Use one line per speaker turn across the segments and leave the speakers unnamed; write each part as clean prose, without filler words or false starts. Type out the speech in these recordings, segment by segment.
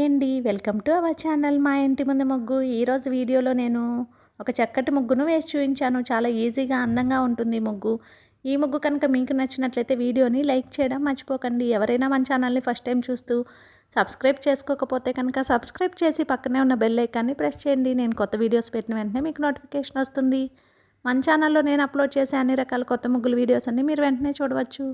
అండి. Welcome to our channel మా ఇంటి ముందు ముగ్గు. ఈరోజు వీడియోలో నేను ఒక చక్కటి ముగ్గును వేసి చూపించాను. చాలా ఈజీగా అందంగా ఉంటుంది ఈ ముగ్గు. ఈ ముగ్గు కనుక మీకు నచ్చినట్లయితే వీడియోని లైక్ చేయడం మర్చిపోకండి. ఎవరైనా మన ఛానల్ని ఫస్ట్ టైం చూస్తూ సబ్స్క్రైబ్ చేసుకోకపోతే కనుక సబ్స్క్రైబ్ చేసి పక్కనే ఉన్న బెల్ ఐకాన్ని ప్రెస్ చేయండి. నేను కొత్త వీడియోస్ పెట్టిన వెంటనే మీకు నోటిఫికేషన్ వస్తుంది. మన ఛానల్లో నేను అప్లోడ్ చేసే అన్ని రకాల కొత్త ముగ్గుల వీడియోస్ అన్ని మీరు వెంటనే చూడవచ్చు.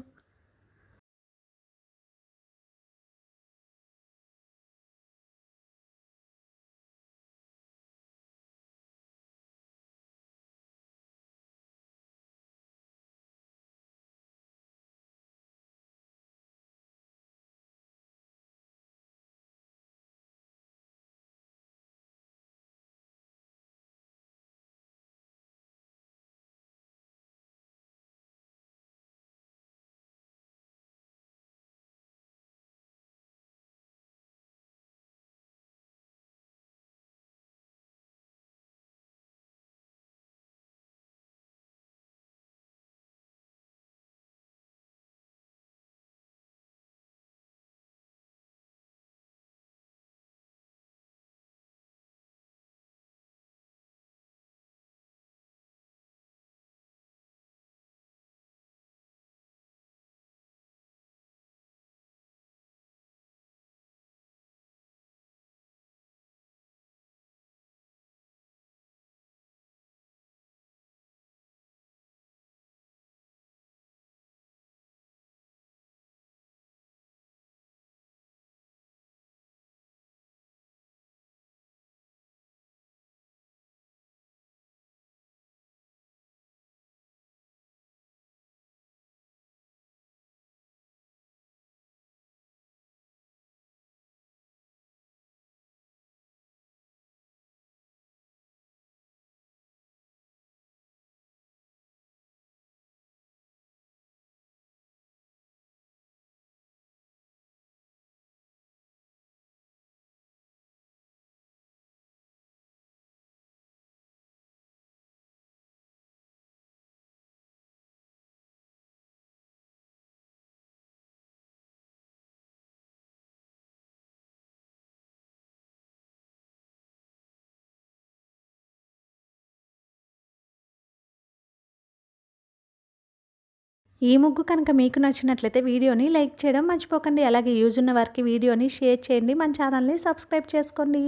ఈ ముగ్గు కనుక మీకు నచ్చినట్లయితే వీడియోని లైక్ చేయడం మర్చిపోకండి. అలాగే యూజ్ ఉన్న వారికి వీడియోని షేర్ చేయండి. మన ఛానల్ని సబ్స్క్రైబ్ చేసుకోండి.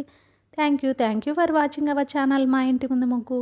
Thank you for watching our channel మా ఇంటి ముందు ముగ్గు.